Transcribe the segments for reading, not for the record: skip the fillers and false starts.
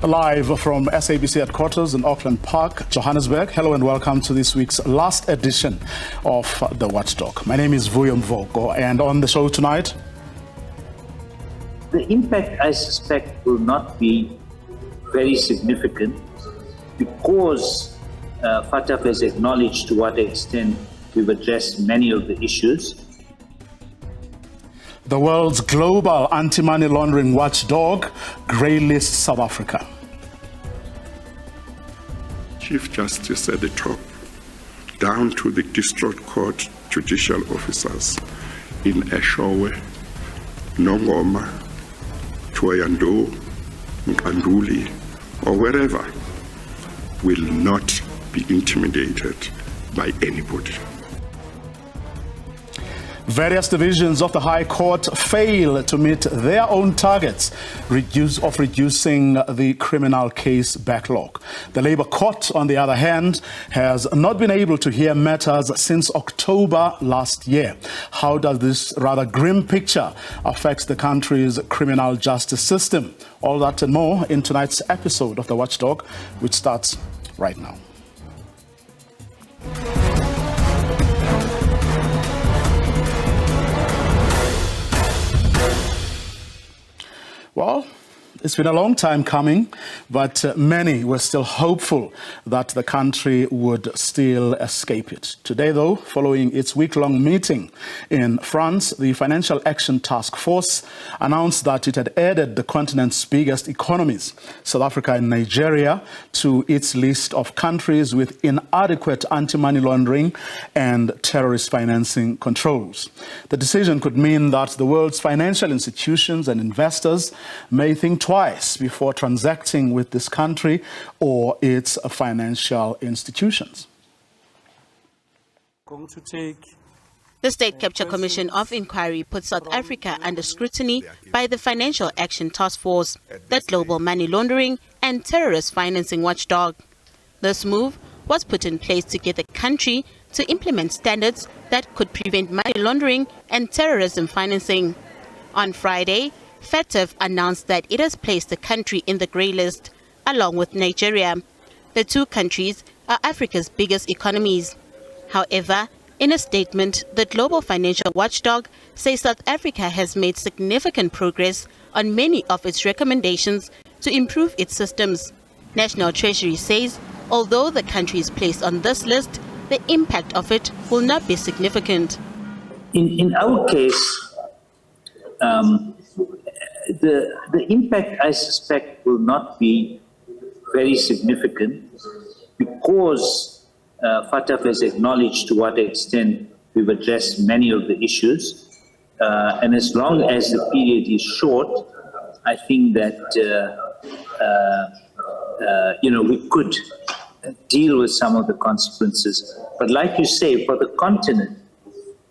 Live from SABC headquarters in Auckland Park, Johannesburg. Hello and welcome to this week's last edition of the Watchdog. My name is Vuyo Mvoko, and on the show tonight, the impact, I suspect, will not be very significant because FATF has acknowledged to what extent we've addressed many of the issues. the world's global anti-money laundering watchdog, Greylisting South Africa. Chief Justice at the top, down to the district court judicial officers in Eshowe, Nongoma, Thohoyandou, Nkanduli, or wherever, will not be intimidated by anybody. Various divisions of the High Court fail to meet their own targets of reducing the criminal case backlog. The Labour Court, on the other hand, has not been able to hear matters since October last year. How does this rather grim picture affect the country's criminal justice system? All that and more in tonight's episode of The Watchdog, which starts right now. Well, it's been a long time coming, but many were still hopeful that the country would still escape it. Today, though, following its week-long meeting in France, the Financial Action Task Force announced that it had added the continent's biggest economies, South Africa and Nigeria, to its list of countries with inadequate anti-money laundering and terrorist financing controls. The decision could mean that the world's financial institutions and investors may think twice before transacting with this country or its financial institutions. The State Capture Commission of Inquiry put South Africa under scrutiny by the Financial Action Task Force, the global money laundering and terrorist financing watchdog. This move was put in place to get the country to implement standards that could prevent money laundering and terrorism financing. On Friday, FATF announced that it has placed the country in the grey list, along with Nigeria. The two countries are Africa's biggest economies. However, in a statement, the global financial watchdog says South Africa has made significant progress on many of its recommendations to improve its systems. National Treasury says, although the country is placed on this list, the impact of it will not be significant. In our case, the impact, I suspect, will not be very significant because FATF has acknowledged to what extent we've addressed many of the issues. And as long as the period is short, I think that, we could deal with some of the consequences. But like you say, for the continent,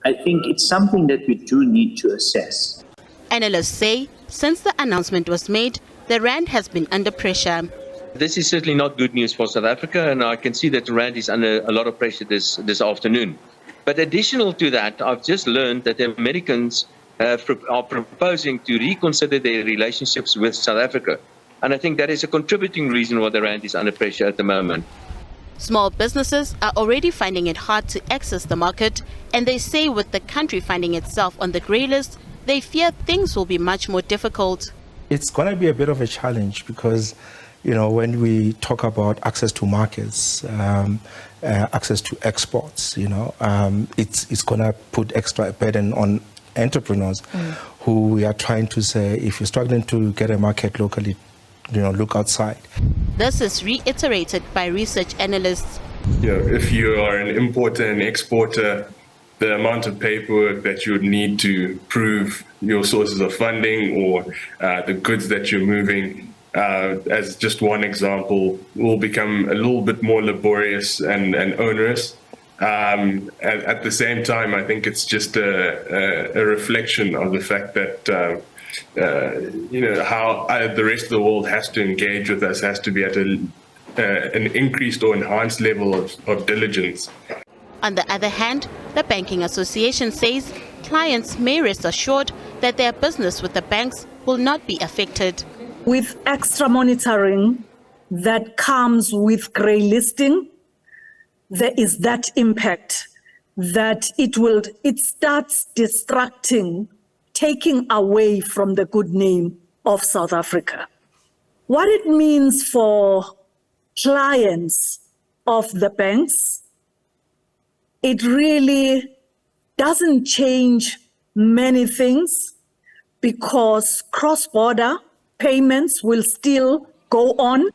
I think it's something that we do need to assess. Analysts say, since the announcement was made, the rand has been under pressure. This is certainly not good news for South Africa, and I can see that the rand is under a lot of pressure this afternoon. But additional to that, I've just learned that the Americans are proposing to reconsider their relationships with South Africa. And I think that is a contributing reason why the rand is under pressure at the moment. Small businesses are already finding it hard to access the market, and they say with the country finding itself on the grey list, they fear things will be much more difficult. It's going to be a bit of a challenge because, when we talk about access to markets, access to exports, it's going to put extra burden on entrepreneurs who we are trying to say, if you're struggling to get a market locally, look outside. This is reiterated by research analysts. If you are an importer and exporter, the amount of paperwork that you would need to prove your sources of funding or the goods that you're moving, as just one example, will become a little bit more laborious and onerous. At the same time, I think it's just a reflection of the fact that how the rest of the world has to engage with us has to be at an increased or enhanced level of diligence. On the other hand, the Banking Association says clients may rest assured that their business with the banks will not be affected. with extra monitoring that comes with greylisting, there is that impact that it starts distracting, taking away from the good name of South Africa. What it means for clients of the banks, it really doesn't change many things because cross-border payments will still go on.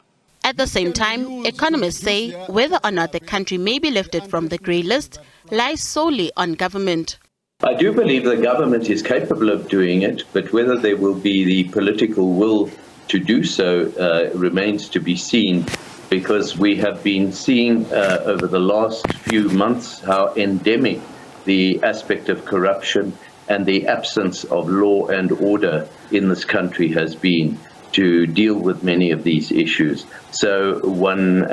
At the same time, economists say whether or not the country may be lifted from the grey list lies solely on government. I do believe the government is capable of doing it, but whether there will be the political will to do so remains to be seen, because we have been seeing over the last few months how endemic the aspect of corruption and the absence of law and order in this country has been to deal with many of these issues. So one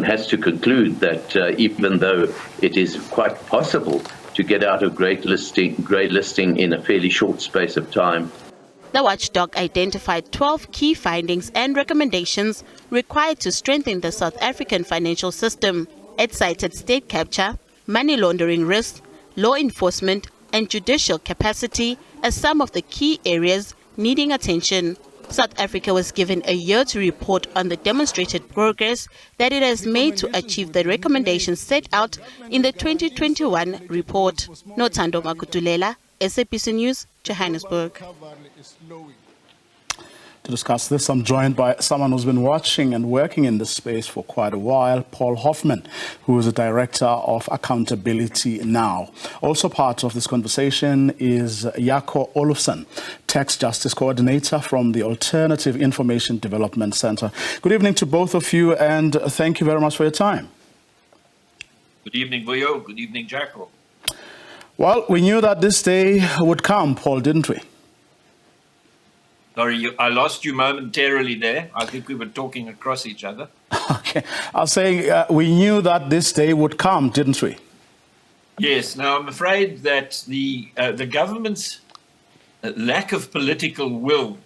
has to conclude that even though it is quite possible to get out of greylisting in a fairly short space of time, the Watchdog identified 12 key findings and recommendations required to strengthen the South African financial system. It cited state capture, money laundering risks, law enforcement, and judicial capacity as some of the key areas needing attention. South Africa was given a year to report on the demonstrated progress that it has made to achieve the recommendations set out in the 2021 report. Nothando Makutulela, SABC News, Johannesburg. To discuss this, I'm joined by someone who's been watching and working in this space for quite a while, Paul Hoffman, who is the Director of Accountability Now. Also part of this conversation is Jaco Olufsen, Tax Justice Coordinator from the Alternative Information Development Center. Good evening to both of you, and thank you very much for your time. Good evening, Vuyo. Good evening, Jaco. Well, we knew that this day would come, Paul, didn't we? Sorry, I lost you momentarily there. I think we were talking across each other. Okay. I was saying we knew that this day would come, didn't we? Yes. Now, I'm afraid that the government's lack of political will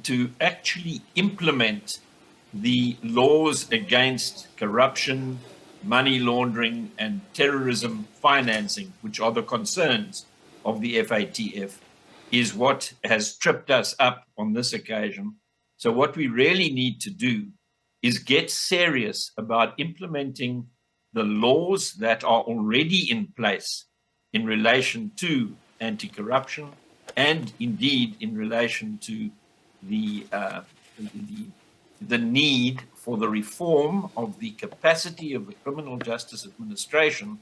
to actually implement the laws against corruption, money laundering, and terrorism financing, which are the concerns of the FATF, is what has tripped us up on this occasion. So what we really need to do is get serious about implementing the laws that are already in place in relation to anti-corruption and indeed in relation to the need for the reform of the capacity of the criminal justice administration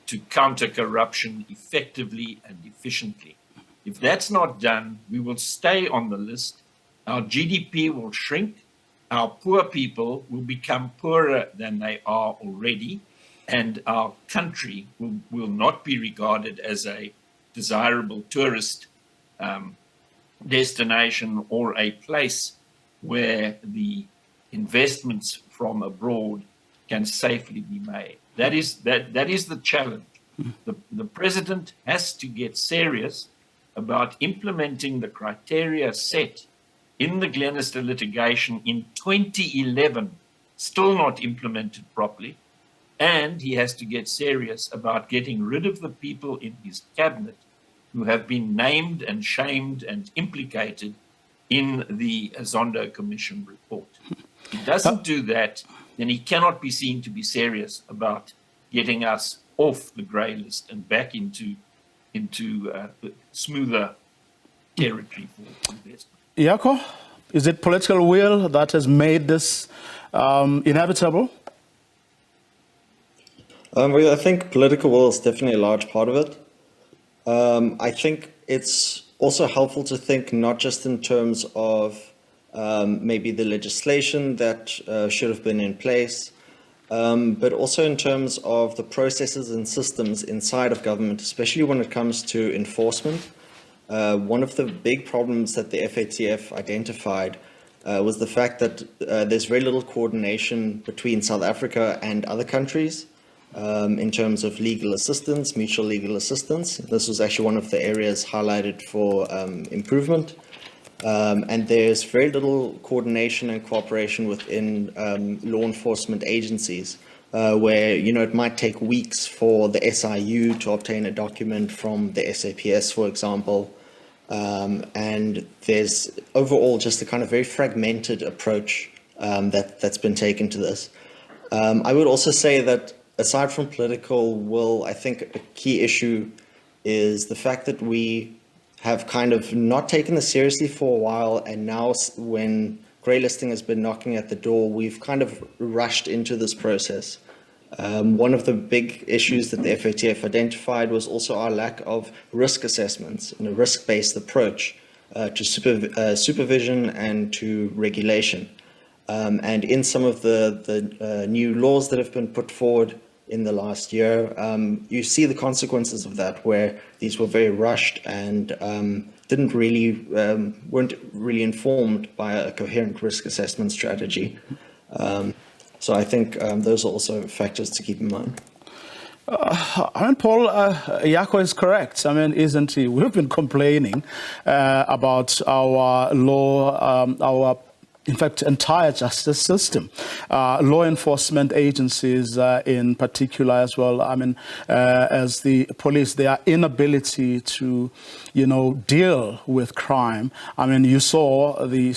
to counter corruption effectively and efficiently. If that's not done, we will stay on the list. Our GDP will shrink. Our poor people will become poorer than they are already. And our country will not be regarded as a desirable tourist destination or a place where the investments from abroad can safely be made. That is the challenge. The president has to get serious about implementing the criteria set in the Glenister litigation in 2011, still not implemented properly, and he has to get serious about getting rid of the people in his cabinet who have been named and shamed and implicated in the Zondo Commission report. If he doesn't do that, then he cannot be seen to be serious about getting us off the grey list and back into smoother territory for investment. Jaco, is it political will that has made this inevitable? Well, I think political will is definitely a large part of it. I think it's also helpful to think not just in terms of maybe the legislation that should have been in place, but also in terms of the processes and systems inside of government, especially when it comes to enforcement. One of the big problems that the FATF identified was the fact that there's very little coordination between South Africa and other countries in terms of legal assistance, mutual legal assistance. This was actually one of the areas highlighted for improvement. And there's very little coordination and cooperation within law enforcement agencies, where, you know, it might take weeks for the SIU to obtain a document from the SAPS, for example. And there's overall just a kind of very fragmented approach that's been taken to this. I would also say that aside from political will, I think a key issue is the fact that we have kind of not taken this seriously for a while, and now when greylisting has been knocking at the door, we've kind of rushed into this process. One of the big issues that the FATF identified was also our lack of risk assessments and a risk-based approach to supervision and to regulation. And in some of the new laws that have been put forward in the last year, you see the consequences of that, where these were very rushed and weren't really informed by a coherent risk assessment strategy. So I think those are also factors to keep in mind. Paul, Yako is correct. I mean, isn't he? We've been complaining about our law, in fact, entire justice system, law enforcement agencies in particular as well. I mean, as the police, their inability to, you know, deal with crime. I mean, you saw the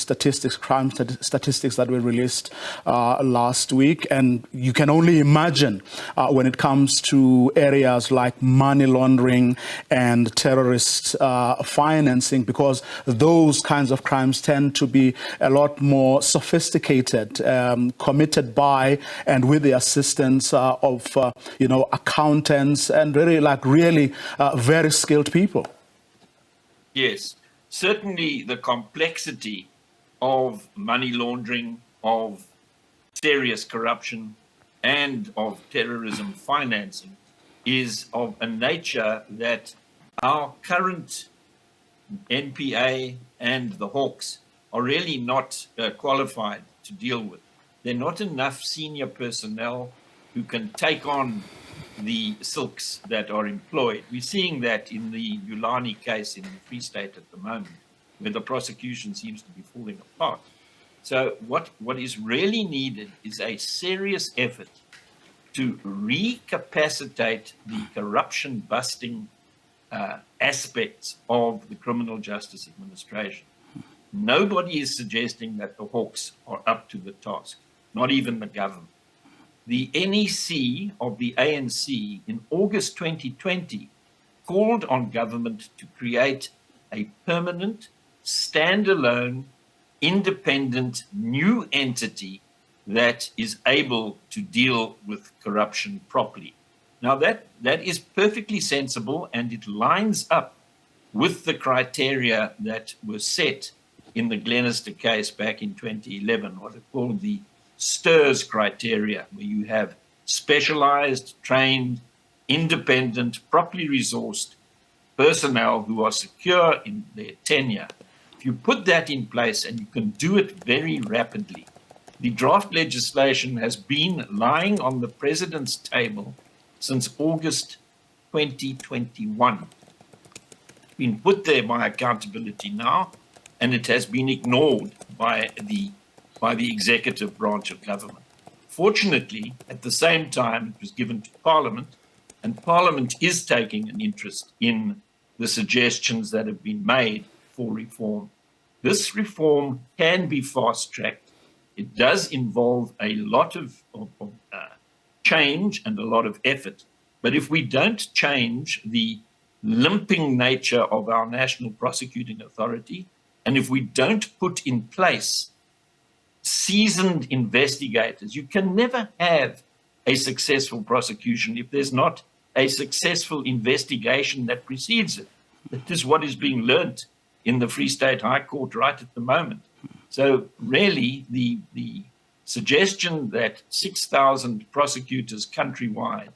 crime statistics that were released last week, and you can only imagine when it comes to areas like money laundering and terrorist financing, because those kinds of crimes tend to be a lot more sophisticated, committed by and with the assistance of you know, accountants and really very skilled people. Yes, certainly the complexity of money laundering, of serious corruption, and of terrorism financing is of a nature that our current NPA and the Hawks are really not qualified to deal with. There are not enough senior personnel who can take on the silks that are employed. We're seeing that in the Ulani case in the Free State at the moment, where the prosecution seems to be falling apart. So what is really needed is a serious effort to recapacitate the corruption-busting aspects of the criminal justice administration. Nobody is suggesting that the Hawks are up to the task, not even the government. The NEC of the ANC in August 2020 called on government to create a permanent, standalone, independent new entity that is able to deal with corruption properly. Now that is perfectly sensible, and it lines up with the criteria that were set in the Glenister case back in 2011, what are called the STIRS criteria, where you have specialized, trained, independent, properly resourced personnel who are secure in their tenure. If you put that in place, and you can do it very rapidly, the draft legislation has been lying on the president's table since August 2021. It's been put there by accountability now, and it has been ignored by the executive branch of government. Fortunately, at the same time, it was given to Parliament, and Parliament is taking an interest in the suggestions that have been made for reform. This reform can be fast-tracked. It does involve a lot of change and a lot of effort. But if we don't change the limping nature of our National Prosecuting Authority, and if we don't put in place seasoned investigators, you can never have a successful prosecution if there's not a successful investigation that precedes it. That is what is being learnt in the Free State High Court right at the moment. So really, the suggestion that 6,000 prosecutors countrywide,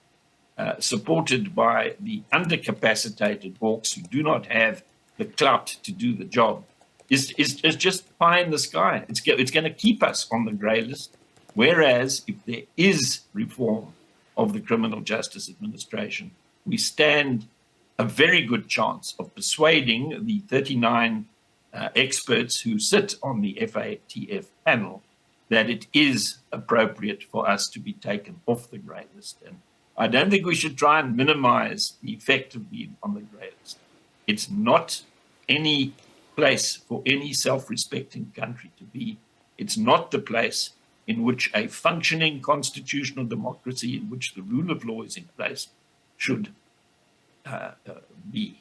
supported by the undercapacitated Hawks who do not have the clout to do the job, is just pie in the sky. It's going to keep us on the grey list. Whereas if there is reform of the criminal justice administration, we stand a very good chance of persuading the 39 experts who sit on the FATF panel that it is appropriate for us to be taken off the grey list. And I don't think we should try and minimize the effect of being on the grey list. It's not any place for any self-respecting country to be. It's not the place in which a functioning constitutional democracy, in which the rule of law is in place, should be.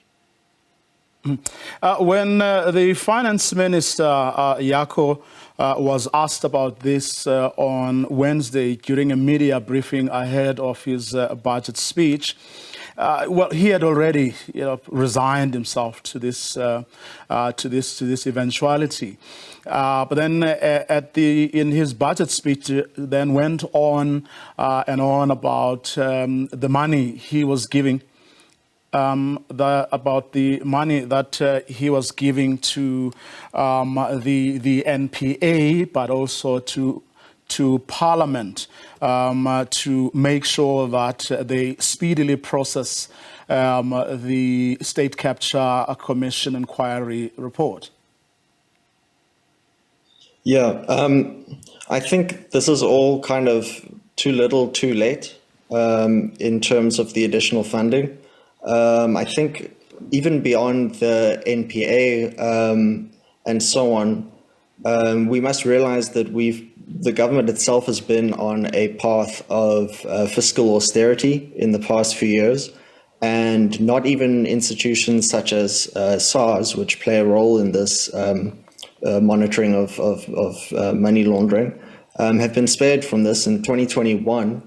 When the finance minister, Yako, was asked about this on Wednesday during a media briefing ahead of his budget speech, well, he had already, resigned himself to this eventuality. But then, in his budget speech, then went on and on about the money he was giving. About the money that he was giving to the NPA, but also to Parliament to make sure that they speedily process the State Capture Commission inquiry report. Yeah, I think this is all kind of too little, too late in terms of the additional funding. I think even beyond the NPA and so on, we must realize that the government itself has been on a path of fiscal austerity in the past few years, and not even institutions such as SARS, which play a role in this monitoring of money laundering, have been spared from this. In 2021,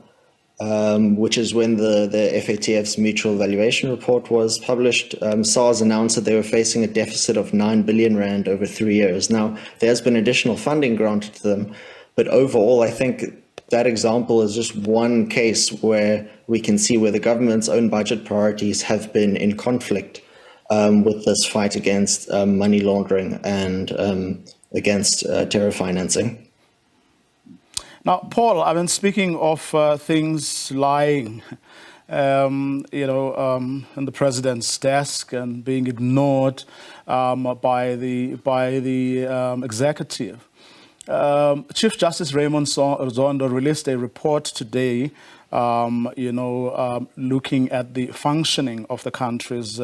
which is when the FATF's mutual evaluation report was published, SARS announced that they were facing a deficit of 9 billion rand over 3 years. Now, there's been additional funding granted to them, but overall, I think that example is just one case where we can see where the government's own budget priorities have been in conflict with this fight against money laundering and against terror financing. Now, Paul, I've been speaking of things lying, in the president's desk and being ignored by the executive. Chief Justice Raymond Zondo released a report today, looking at the functioning of the country's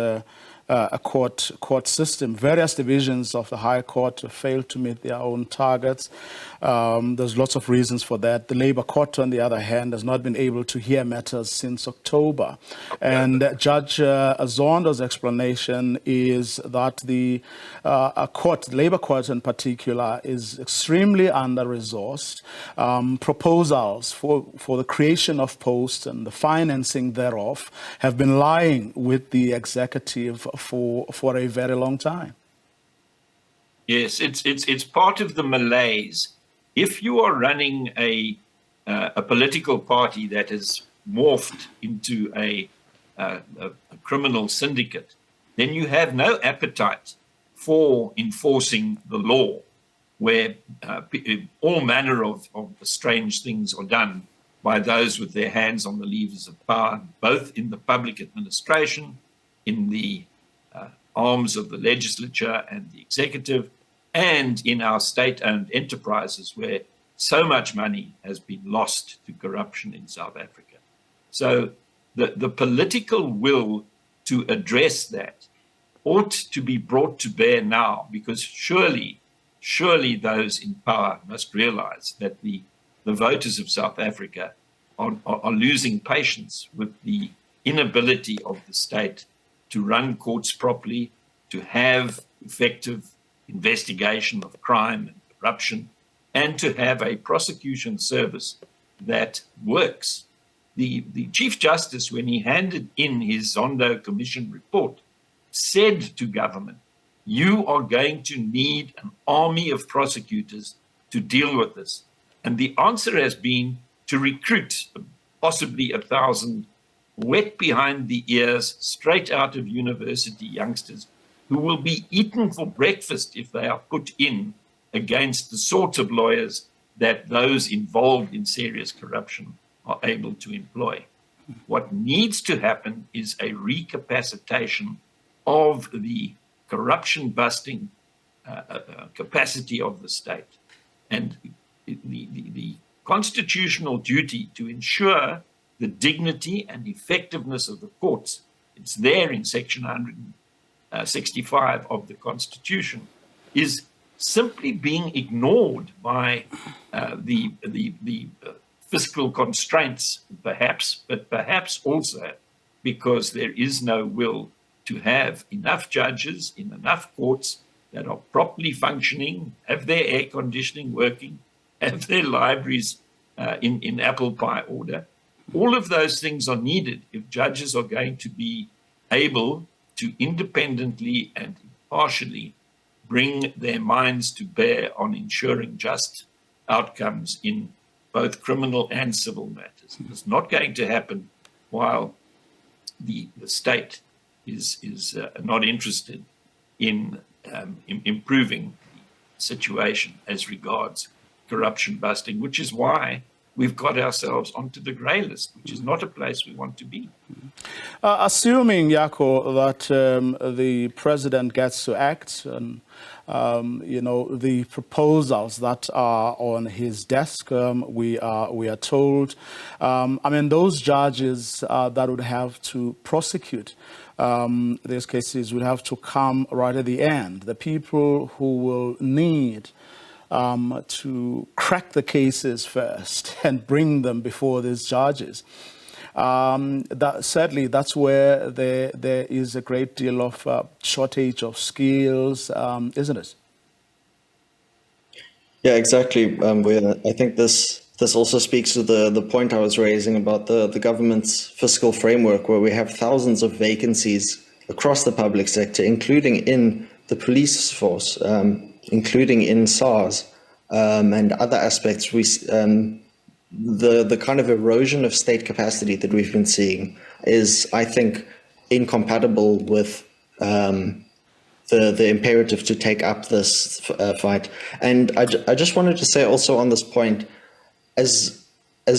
court system. Various divisions of the High Court failed to meet their own targets. There's lots of reasons for that. The Labour Court, on the other hand, has not been able to hear matters since October. And Judge Zondo's explanation is that the Labour Court in particular, is extremely under-resourced. Proposals for the creation of posts and the financing thereof have been lying with the executive for a very long time. Yes, it's part of the malaise. If you are running a political party that has morphed into a criminal syndicate, then you have no appetite for enforcing the law, where all manner of strange things are done by those with their hands on the levers of power, both in the public administration, in the arms of the legislature and the executive, and in our state-owned enterprises, where so much money has been lost to corruption in South Africa. So the political will to address that ought to be brought to bear now, because surely those in power must realize that the voters of South Africa are losing patience with the inability of the state to run courts properly, to have effective investigation of crime and corruption, and to have a prosecution service that works. The Chief Justice, when he handed in his Zondo Commission report, said to government, you are going to need an army of prosecutors to deal with this. And the answer has been to recruit possibly 1,000 wet behind the ears, straight out of university youngsters who will be eaten for breakfast if they are put in against the sort of lawyers that those involved in serious corruption are able to employ. What needs to happen is a recapacitation of the corruption-busting capacity of the state. And the constitutional duty to ensure the dignity and effectiveness of the courts, it's there in Section 165 of the Constitution, is simply being ignored by the fiscal constraints, perhaps, but perhaps also because there is no will to have enough judges in enough courts that are properly functioning, have their air conditioning working, have their libraries in apple pie order. All of those things are needed if judges are going to be able to independently and impartially bring their minds to bear on ensuring just outcomes in both criminal and civil matters. It's not going to happen while the state is not interested in improving the situation as regards corruption busting, which is why we've got ourselves onto the grey list, which is not a place we want to be. Assuming, Yako, that the president gets to act and the proposals that are on his desk, we are told, those judges that would have to prosecute these cases would have to come right at the end. The people who will need to crack the cases first and bring them before these judges. Sadly, that's where there is a great deal of shortage of skills, isn't it? Yeah, exactly. I think this also speaks to the point I was raising about the government's fiscal framework, where we have thousands of vacancies across the public sector, including in the police force, including in SARS and other aspects. The kind of erosion of state capacity that we've been seeing is, I think, incompatible with the imperative to take up this fight. And I just wanted to say also on this point, as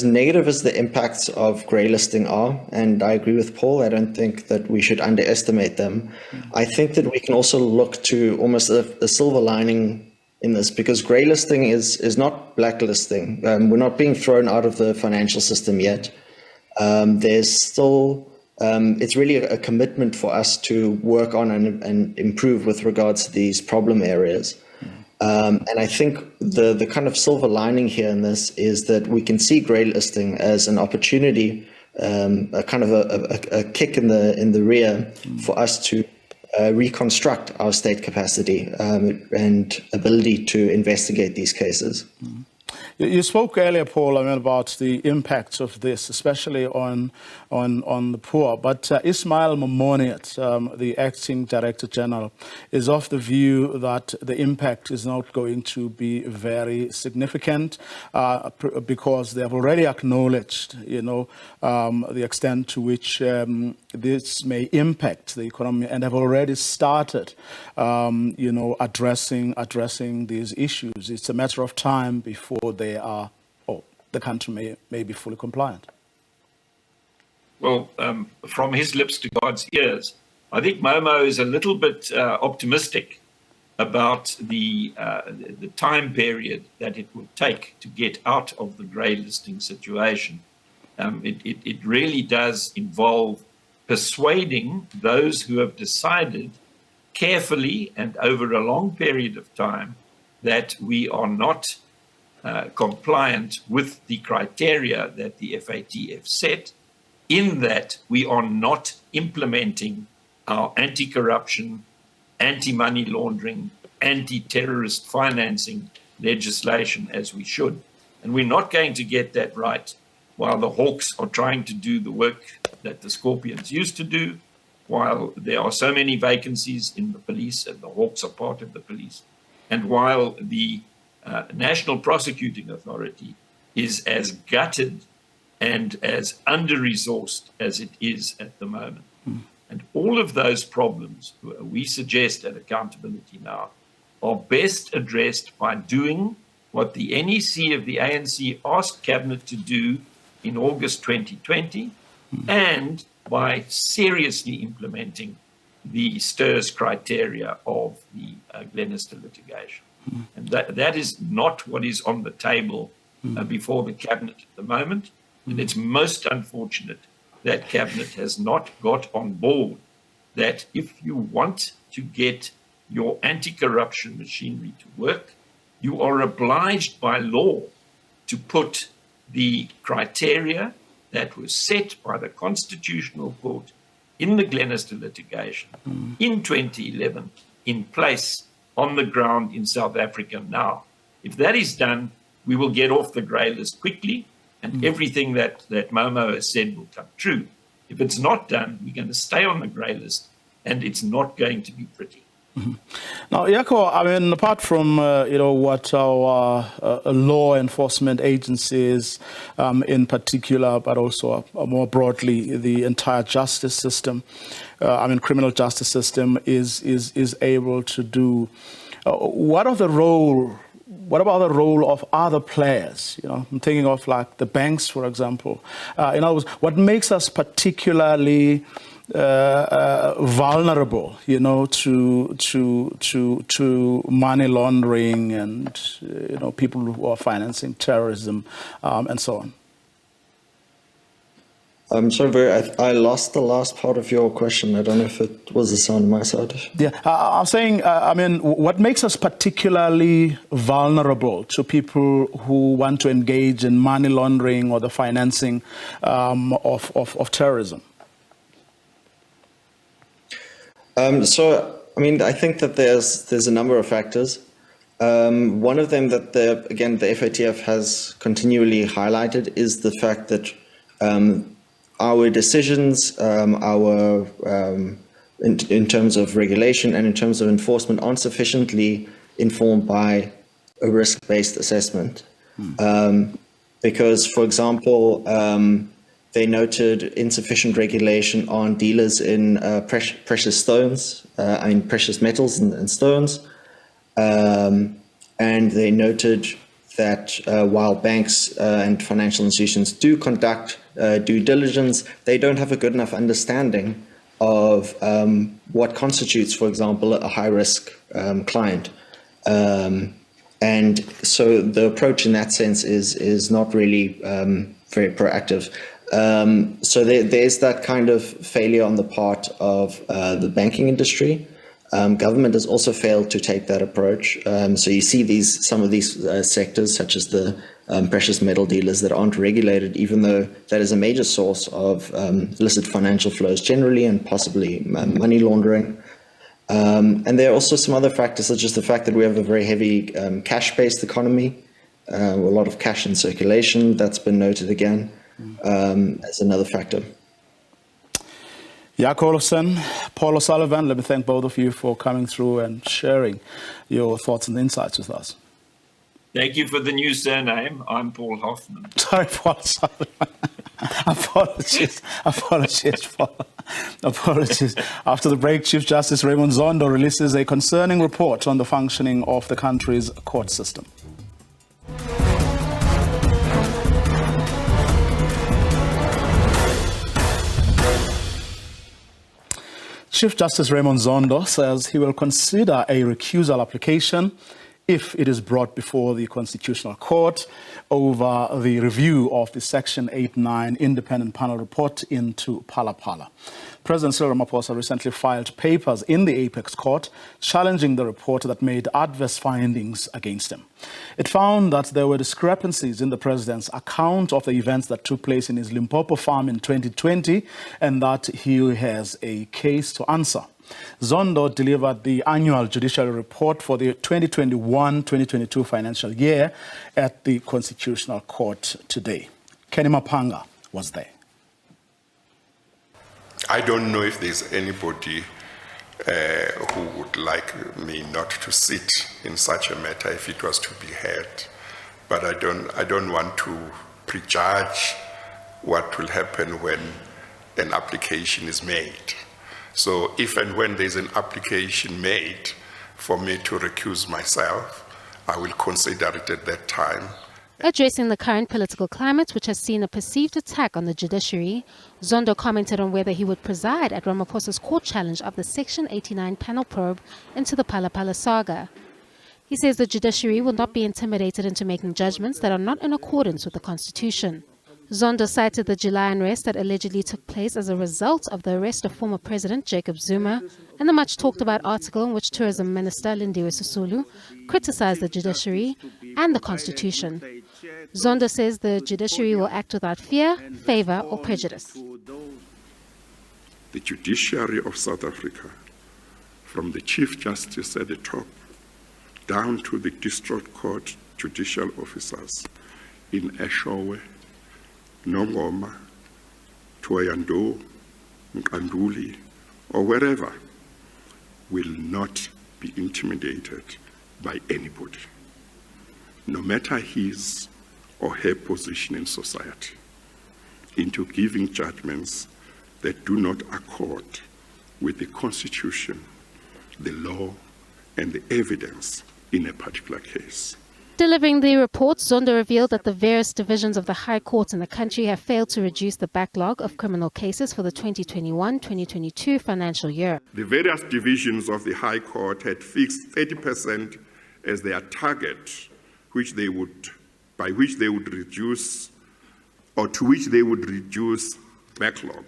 negative as the impacts of greylisting are, and I agree with Paul, I don't think that we should underestimate them. I think that we can also look to almost a silver lining in this, because greylisting is not blacklisting. We're not being thrown out of the financial system yet. There's still, it's really a commitment for us to work on and improve with regards to these problem areas. And I think the kind of silver lining here in this is that we can see greylisting as an opportunity, a kind of a kick in the rear for us to reconstruct our state capacity and ability to investigate these cases. You spoke earlier, Paul, about the impacts of this, especially on the poor. But Ismail Momoniat, the acting Director General, is of the view that the impact is not going to be very significant because they have already acknowledged, the extent to which this may impact the economy, and have already started, addressing these issues. It's a matter of time before the country may be fully compliant. Well, from his lips to God's ears, I think Momo is a little bit optimistic about the time period that it will take to get out of the greylisting situation. It really does involve persuading those who have decided carefully and over a long period of time that we are not compliant with the criteria that the FATF set, in that we are not implementing our anti-corruption, anti-money laundering, anti-terrorist financing legislation as we should. And we're not going to get that right while the Hawks are trying to do the work that the Scorpions used to do, while there are so many vacancies in the police and the Hawks are part of the police, and while the National Prosecuting Authority is as gutted and as under-resourced as it is at the moment. And all of those problems we suggest at Accountability Now are best addressed by doing what the NEC of the ANC asked Cabinet to do in August 2020, and by seriously implementing the STIRS criteria of the Glenister litigation. And that is not what is on the table before the Cabinet at the moment. And it's most unfortunate that Cabinet has not got on board that if you want to get your anti-corruption machinery to work, you are obliged by law to put the criteria that was set by the Constitutional Court in the Glenister litigation in 2011 in place on the ground in South Africa now. If that is done, we will get off the grey list quickly, and everything that Momo has said will come true. If it's not done, we're going to stay on the grey list, and it's not going to be pretty. Now, Yako, I mean, apart from what our law enforcement agencies, in particular, but also more broadly the entire justice system, criminal justice system is able to do. What about the role of other players? I'm thinking of like the banks, for example. In other words, what makes us particularly vulnerable, to money laundering and people who are financing terrorism and so on? I'm sorry, I lost the last part of your question. I don't know if it was the sound on my side. Yeah, I'm saying, what makes us particularly vulnerable to people who want to engage in money laundering or the financing of terrorism? I think that there's a number of factors. One of them that the FATF has continually highlighted is the fact that our decisions, in terms of regulation and in terms of enforcement, aren't sufficiently informed by a risk-based assessment. Because, for example, they noted insufficient regulation on dealers in precious stones, precious metals and stones. And they noted that while banks and financial institutions do conduct due diligence, they don't have a good enough understanding of what constitutes, for example, a high-risk client. And so the approach in that sense is not really very proactive. So there's that kind of failure on the part of the banking industry. Government has also failed to take that approach. So you see some of these sectors, such as the precious metal dealers, that aren't regulated, even though that is a major source of illicit financial flows generally and possibly money laundering. And there are also some other factors, such as the fact that we have a very heavy cash-based economy, a lot of cash in circulation. That's been noted again as another factor. Jaco Olofsen, Paul O'Sullivan, let me thank both of you for coming through and sharing your thoughts and insights with us. Thank you for the new surname. I'm Paul Hoffman. Sorry, Paul O'Sullivan. Apologies, Paul. Apologies. After the break, Chief Justice Raymond Zondo releases a concerning report on the functioning of the country's court system. Chief Justice Raymond Zondo says he will consider a recusal application if it is brought before the Constitutional Court over the review of the Section 8-9 independent panel report into Phala Phala. President Cyril Ramaphosa recently filed papers in the Apex Court challenging the report that made adverse findings against him. It found that there were discrepancies in the president's account of the events that took place in his Limpopo farm in 2020 and that he has a case to answer. Zondo delivered the annual judicial report for the 2021-2022 financial year at the Constitutional Court today. Kenny Mapanga was there. I don't know if there's anybody who would like me not to sit in such a matter if it was to be heard. But I don't want to prejudge what will happen when an application is made. So if and when there's an application made for me to recuse myself, I will consider it at that time Addressing the current political climate, which has seen a perceived attack on the judiciary, Zondo commented on whether he would preside at Ramaphosa's court challenge of the Section 89 panel probe into the Phala saga. He says the judiciary will not be intimidated into making judgments that are not in accordance with the Constitution. Zondo cited the July unrest that allegedly took place as a result of the arrest of former President Jacob Zuma and the much-talked-about article in which Tourism Minister Lindiwe Sisulu criticized the judiciary and the Constitution. Zondo says the judiciary will act without fear, favor or prejudice. The judiciary of South Africa, from the Chief Justice at the top, down to the district court judicial officers in Eshowe, Nongoma, Thohoyandou, Nkanduli, or wherever, will not be intimidated by anybody, no matter his or her position in society, into giving judgments that do not accord with the Constitution, the law, and the evidence in a particular case. Delivering the report, Zondo revealed that the various divisions of the High Court in the country have failed to reduce the backlog of criminal cases for the 2021-2022 financial year. The various divisions of the High Court had fixed 30% as their target, by which they would reduce, or to which they would reduce backlog.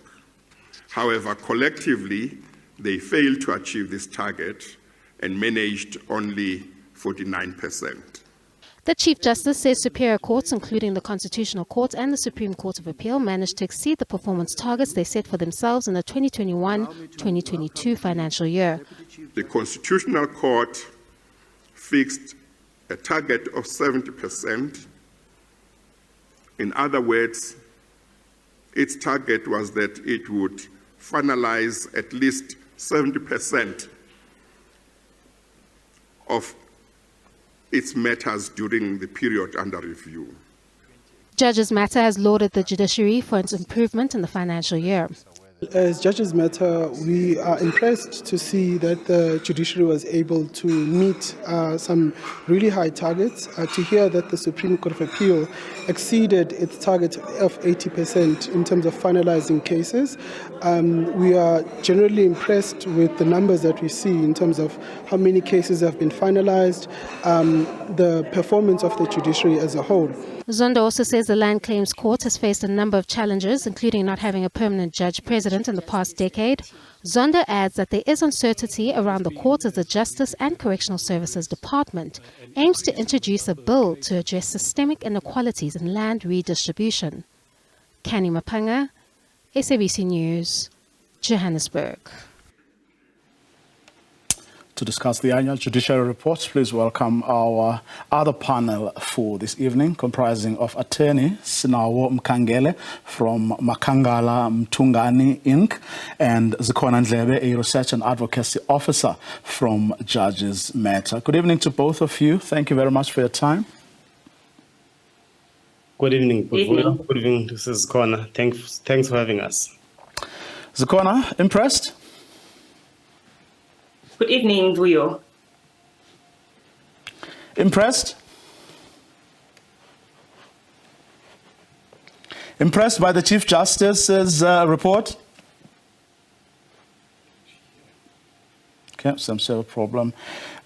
However, collectively, they failed to achieve this target and managed only 49%. The Chief Justice says superior courts, including the Constitutional Court and the Supreme Court of Appeal, managed to exceed the performance targets they set for themselves in the 2021-2022 financial year. The Constitutional Court fixed a target of 70%. In other words, its target was that it would finalize at least 70% of its matters during the period under review. Judges Matter has lauded the judiciary for its improvement in the financial year. As Judges Matter, we are impressed to see that the judiciary was able to meet some really high targets, to hear that the Supreme Court of Appeal exceeded its target of 80% in terms of finalizing cases. We are generally impressed with the numbers that we see in terms of how many cases have been finalized, the performance of the judiciary as a whole. Zondo also says the Land Claims Court has faced a number of challenges, including not having a permanent judge president in the past decade. Zondo adds that there is uncertainty around the court as the Justice and Correctional Services Department aims to introduce a bill to address systemic inequalities in land redistribution. Kani Mapanga, SABC News, Johannesburg. To discuss the annual judiciary report, please welcome our other panel for this evening, comprising of attorney Sinawo Mkangele from Makangala Mtungani Inc. and Zikhona Ndlebe, a research and advocacy officer from Judges Matter. Good evening to both of you. Thank you very much for your time. Good evening. Good evening. This is Zikhona. Thanks for having us. Zikhona, impressed? Good evening, Vuyo. Impressed? Impressed by the Chief Justice's report? Okay, some sort of problem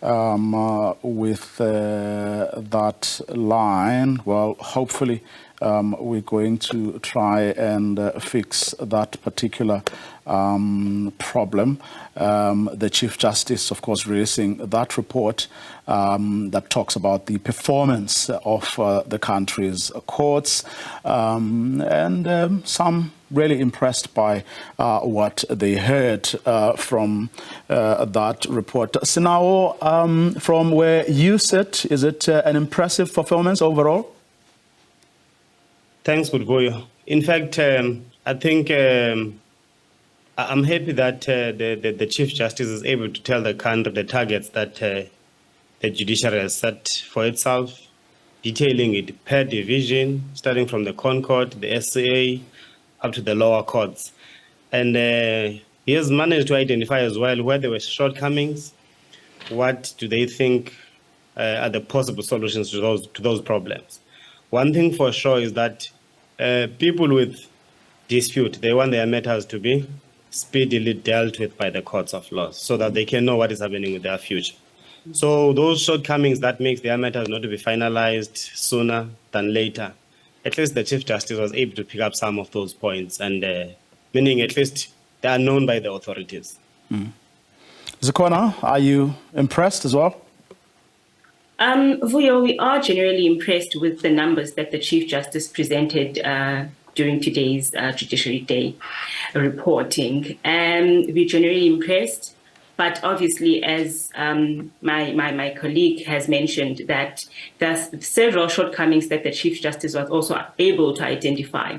with that line. Well, hopefully we're going to try and fix that particular problem. The Chief Justice, of course, releasing that report that talks about the performance of the country's courts, and some really impressed by what they heard from that report. Sinawo, from where you sit, is it an impressive performance overall? Thanks, Budgoyo. In fact, I think I'm happy that the Chief Justice is able to tell the country the targets that the judiciary has set for itself, detailing it per division, starting from the Concord, the SCA, up to the lower courts. And he has managed to identify as well where there were shortcomings, what do they think are the possible solutions to those problems. one thing for sure is that people with dispute, they want their matters to be speedily dealt with by the courts of law so that they can know what is happening with their future. So those shortcomings that makes their matters not to be finalized sooner than later, at least the Chief Justice was able to pick up some of those points, and meaning at least they are known by the authorities. Zikona, are you impressed as well? Vuyo, we are generally impressed with the numbers that the Chief Justice presented during today's Judiciary Day reporting. We're generally impressed. But obviously, as my colleague has mentioned, that there's several shortcomings that the Chief Justice was also able to identify.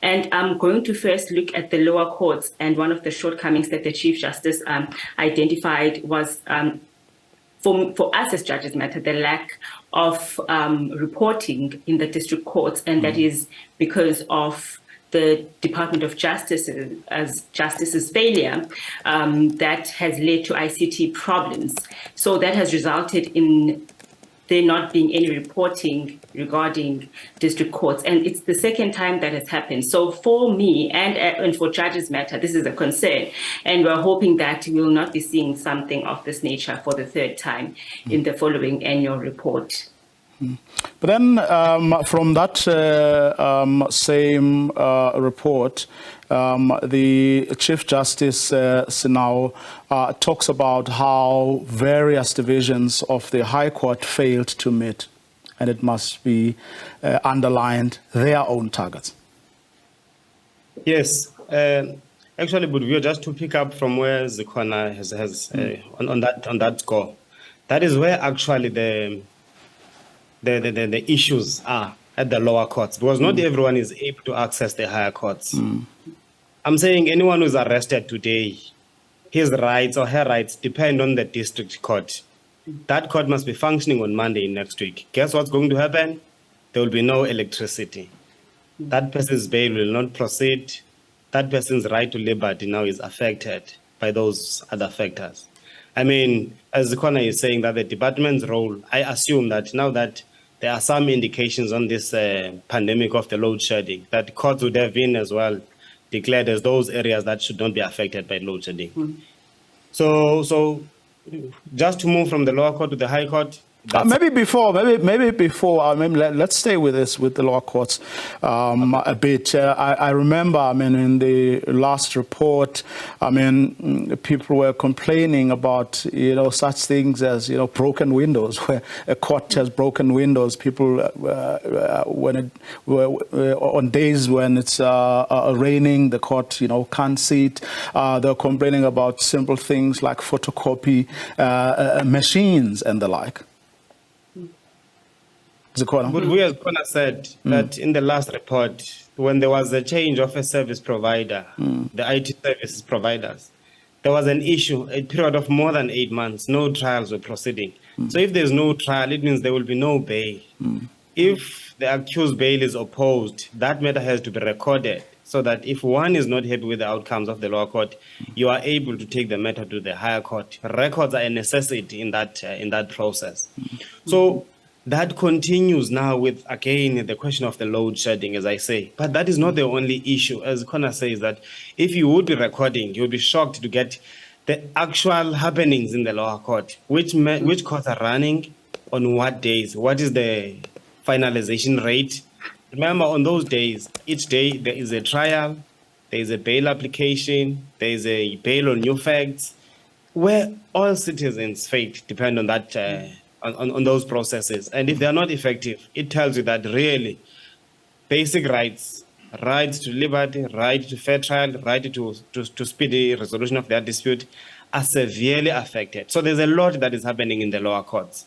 And I'm going to first look at the lower courts. And one of the shortcomings that the Chief Justice identified was, for us as judges matter, the lack of reporting in the district courts. And that is because of the Department of Justice's failure that has led to ICT problems. So that has resulted in there not being any reporting regarding district courts. And it's the second time that has happened. So for me and for Judges Matter, this is a concern. And we're hoping that we will not be seeing something of this nature for the third time in the following annual report. But then from that same report, the Chief Justice now talks about how various divisions of the High Court failed to meet, and it must be underlined, their own targets. Yes. Actually, Budvio, just to pick up from where Zikona has on that score, that is where actually the issues are at the lower courts, because not everyone is able to access the higher courts. I'm saying anyone who's arrested today, his rights or her rights depend on the district court. That court must be functioning on Monday next week. Guess what's going to happen? There will be no electricity. That person's bail will not proceed. That person's right to liberty now is affected by those other factors. I mean, as Zikona is saying that the department's role, I assume that now that there are some indications on this pandemic of the load shedding, that courts would have been as well declared as those areas that should not be affected by load shedding. So just to move from the lower court to the high court. Maybe before, let's stay with this, with the lower courts a bit. I remember, in the last report, people were complaining about, such things as, broken windows, where a court has broken windows. People, on days when it's raining, the court, can't see it. They're complaining about simple things like photocopy machines and the like. But we, as Kona said, that in the last report, when there was a change of a service provider, the IT services providers, there was an issue, a period of more than 8 months, no trials were proceeding. So if there's no trial, it means there will be no bail. If the accused bail is opposed, that matter has to be recorded so that if one is not happy with the outcomes of the lower court, you are able to take the matter to the higher court. Records are a necessity in that process. So that continues now with, again, the question of the load shedding, as I say. But that is not the only issue. As Kona says, that if you would be recording, you would be shocked to get the actual happenings in the lower court. Which courts are running, on what days, what is the finalization rate. Remember, on those days, each day there is a trial, there is a bail application, there is a bail on new facts, where all citizens' fate depend on that, on those processes. And if they are not effective, it tells you that really basic rights, rights to liberty, right to fair trial, right to speedy resolution of their dispute are severely affected. So there's a lot that is happening in the lower courts.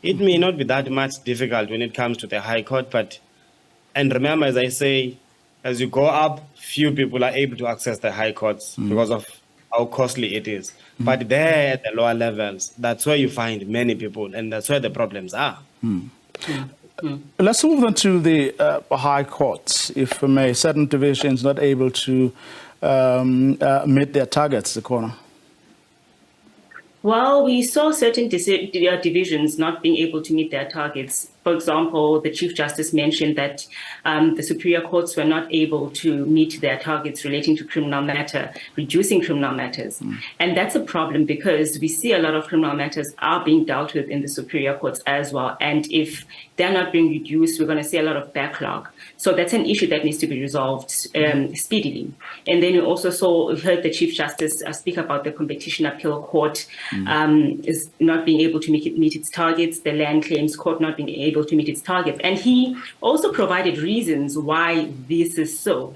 It may not be that much difficult when it comes to the high court, and remember, as I say, as you go up, few people are able to access the high courts because of how costly it is. But there at the lower levels, that's where you find many people, and that's where the problems are. Let's move on to the high courts. If I may, certain divisions not able to meet their targets, the corner. Well, we saw certain divisions not being able to meet their targets For example, the Chief Justice mentioned that the superior courts were not able to meet their targets relating to criminal matter, reducing criminal matters. And that's a problem because we see a lot of criminal matters are being dealt with in the superior courts as well. And if they're not being reduced, we're going to see a lot of backlog. So that's an issue that needs to be resolved speedily. And then we also heard the Chief Justice speak about the Competition Appeal Court is not being able to meet its targets, the Land Claims Court not being able to meet its targets. And he also provided reasons why this is so.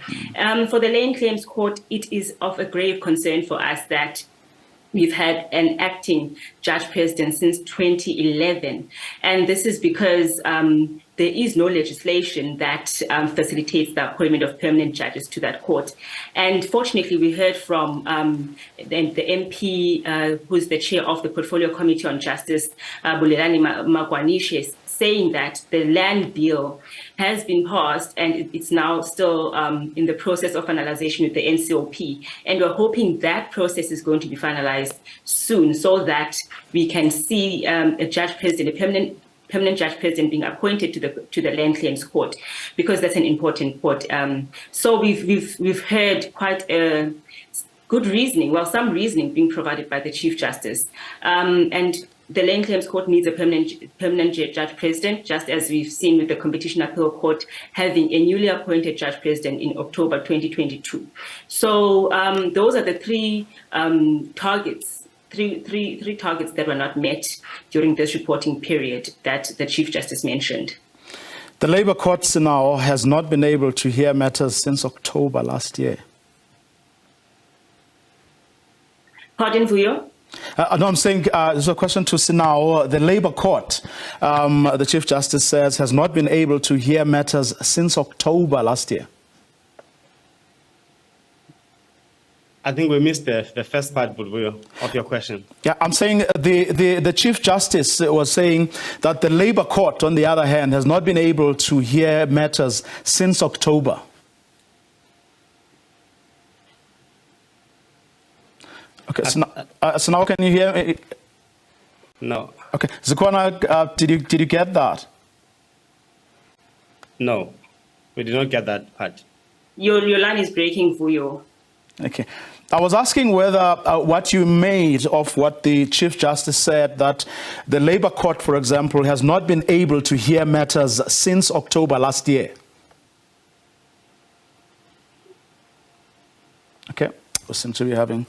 For the Land Claims Court, it is of a grave concern for us that we've had an acting judge president since 2011. And this is because there is no legislation that facilitates the appointment of permanent judges to that court. And fortunately, we heard from the MP, who's the chair of the Portfolio Committee on Justice, Bulelani Magwanishe, saying that the land bill has been passed and it's now still in the process of finalization with the NCOP. And we're hoping that process is going to be finalized soon so that we can see a judge president, a permanent judge president being appointed to the Land Claims Court, because that's an important court. So we've heard quite good reasoning, well, some reasoning being provided by the Chief Justice. And the Land Claims Court needs a permanent judge president, just as we've seen with the Competition Appeal Court having a newly appointed judge president in October 2022. So those are the three targets. Three targets that were not met during this reporting period that the Chief Justice mentioned. The Labour Court now has not been able to hear matters since October last year. Pardon, Vuyo? No, I'm saying there's a question to Sinao. The Labour Court, the Chief Justice says, has not been able to hear matters since October last year. I think we missed the first part of your question. Yeah, I'm saying the Chief Justice was saying that the Labour Court, on the other hand, has not been able to hear matters since October. Okay, so now can you hear me? No. Okay, Zikwana, did you get that? No, we did not get that part. Your line is breaking, Vuyo. Okay. I was asking whether what you made of what the Chief Justice said, that the Labour Court, for example, has not been able to hear matters since October last year. Okay. We seem to be having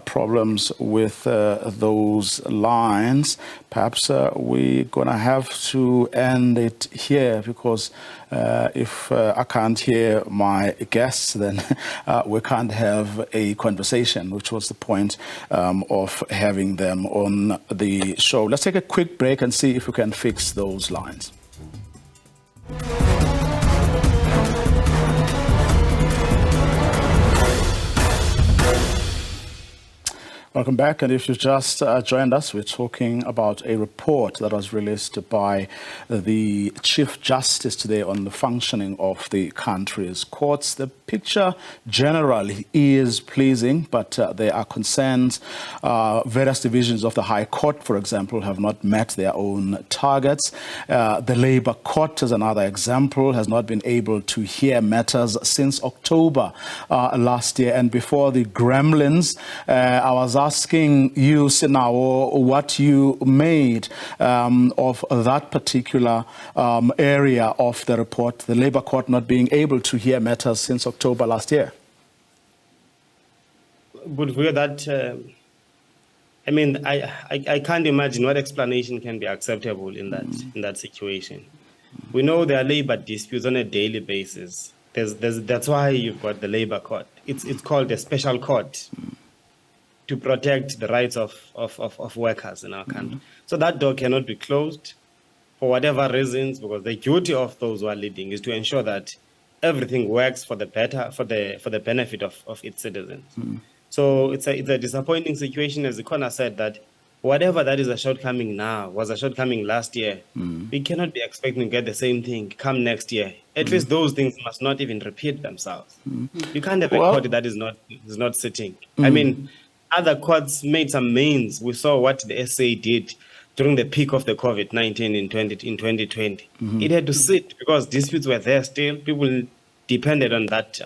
problems with those lines. Perhaps we're going to have to end it here, because if I can't hear my guests, then we can't have a conversation, which was the point of having them on the show. Let's take a quick break and see if we can fix those lines. Welcome back, and if you just joined us, we're talking about a report that was released by the Chief Justice today on the functioning of the country's courts. The picture generally is pleasing, but there are concerns. Various divisions of the High Court, for example, have not met their own targets. The Labour Court, as another example, has not been able to hear matters since October last year. And before the gremlins, I was asking you, Sinao, what you made of that particular area of the report, the Labour Court not being able to hear matters since October last year. But that, I mean, I can't imagine what explanation can be acceptable in that situation. We know there are labour disputes on a daily basis. That's why you've got the Labour Court. It's called a special court to protect the rights of workers in our country. So that door cannot be closed for whatever reasons, because the duty of those who are leading is to ensure that everything works for the benefit of its citizens. So it's a disappointing situation, as Ikona said, that whatever that is a shortcoming now was a shortcoming last year. We cannot be expecting to get the same thing come next year. At least those things must not even repeat themselves. You can't have a court that is not sitting. I mean, other courts made some means. We saw what the SA did during the peak of the COVID-19 in 2020. It had to sit because disputes were there still. People depended on that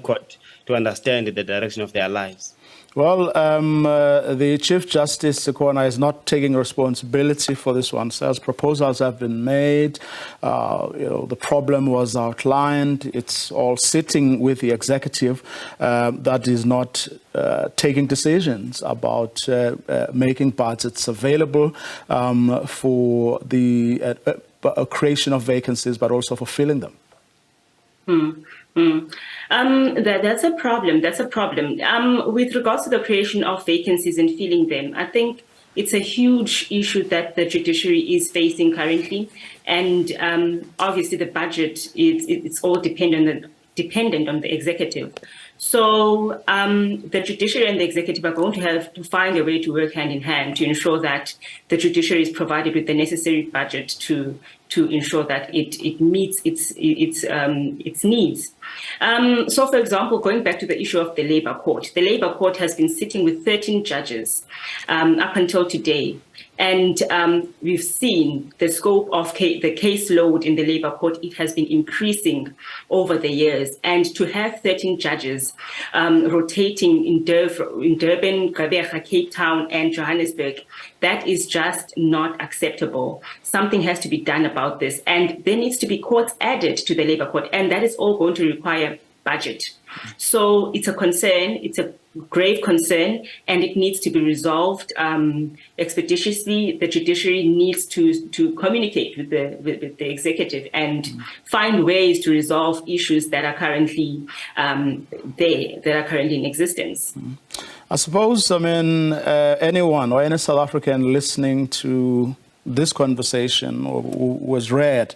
court to understand the direction of their lives. Well, the Chief Justice Sekona is not taking responsibility for this one. Says proposals have been made. The problem was outlined. It's all sitting with the executive that is not taking decisions about making budgets available for the creation of vacancies, but also for filling them. That's a problem. That's a problem. With regards to the creation of vacancies and filling them, I think it's a huge issue that the judiciary is facing currently. And obviously the budget, it's all dependent on the executive. So the judiciary and the executive are going to have to find a way to work hand in hand to ensure that the judiciary is provided with the necessary budget to ensure that it meets its needs. So, for example, going back to the issue of the Labour Court has been sitting with 13 judges up until today. And we've seen the scope of the caseload in the Labour Court, it has been increasing over the years. And to have 13 judges rotating in Durban, Gqeberha, Cape Town, and Johannesburg, that is just not acceptable. Something has to be done about this. And there needs to be courts added to the Labour Court, and that is all going to require budget. So it's a concern, it's a grave concern, and it needs to be resolved expeditiously. The judiciary needs to communicate with the executive and find ways to resolve issues that are currently that are currently in existence. I suppose, anyone or any South African listening to this conversation or was read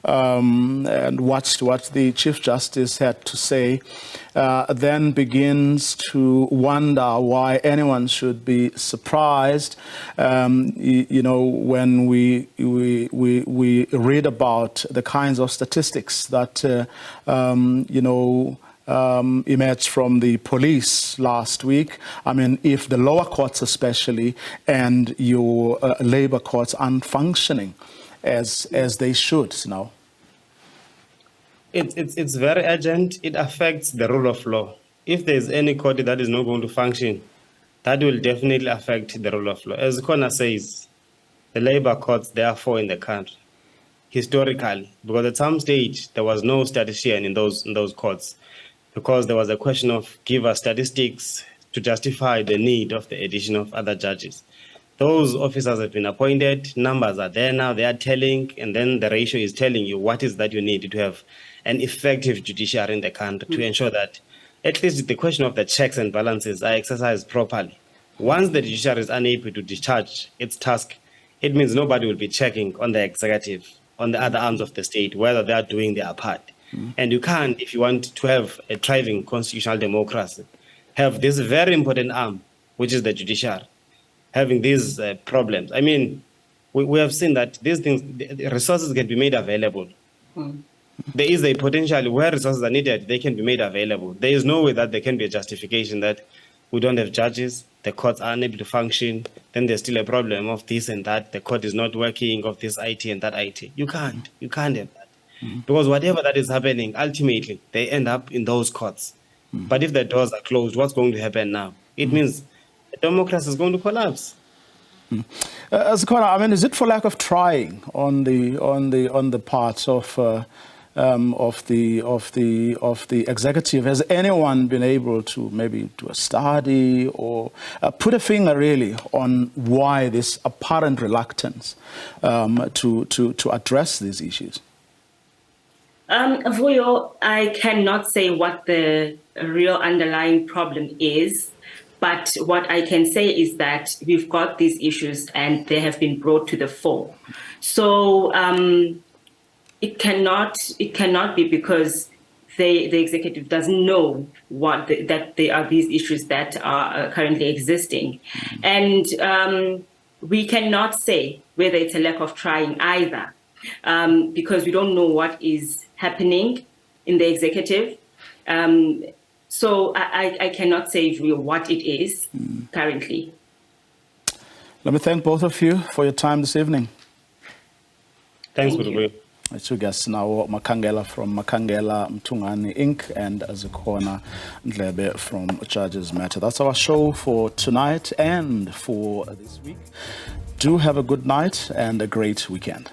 and watched what the Chief Justice had to say, then begins to wonder why anyone should be surprised, when we read about the kinds of statistics that, emerged from the police last week. If the lower courts especially and your labor courts aren't functioning as they should now. It's very urgent. It affects the rule of law. If there's any court that is not going to function, that will definitely affect the rule of law. As Kona says, the labor courts, there are 4 in the country. Historically, because at some stage there was no statistician in those courts, because there was a question of give us statistics to justify the need of the addition of other judges. Those officers have been appointed, numbers are there now, they are telling, and then the ratio is telling you what is that you need to have an effective judiciary in the country to ensure that at least the question of the checks and balances are exercised properly. Once the judiciary is unable to discharge its task, it means nobody will be checking on the executive, on the other arms of the state, whether they are doing their part. And you can't, if you want to have a thriving constitutional democracy, have this very important arm, which is the judiciary, having these problems. We have seen that these things, the resources can be made available. There is a potential where resources are needed, they can be made available. There is no way that there can be a justification that we don't have judges, the courts are unable to function, then there's still a problem of this and that, the court is not working, of this IT and that IT. You can't have that. Because whatever that is happening, ultimately, they end up in those courts. But if the doors are closed, what's going to happen now? It means the democracy is going to collapse. Sekona, is it for lack of trying on the parts of the executive? Has anyone been able to maybe do a study or put a finger really on why this apparent reluctance to address these issues? Vuyo, I cannot say what the real underlying problem is, but what I can say is that we've got these issues and they have been brought to the fore. So it cannot be because the executive doesn't know that there are these issues that are currently existing. And we cannot say whether it's a lack of trying either, because we don't know what is happening in the executive. So I cannot say what it is currently. Let me thank both of you for your time this evening. Thanks, Budubuyo. Two guests now, Makangela from Makangela Mtungani Inc. and Zikhona Ndlebe from Judges Matter. That's our show for tonight and for this week. Do have a good night and a great weekend.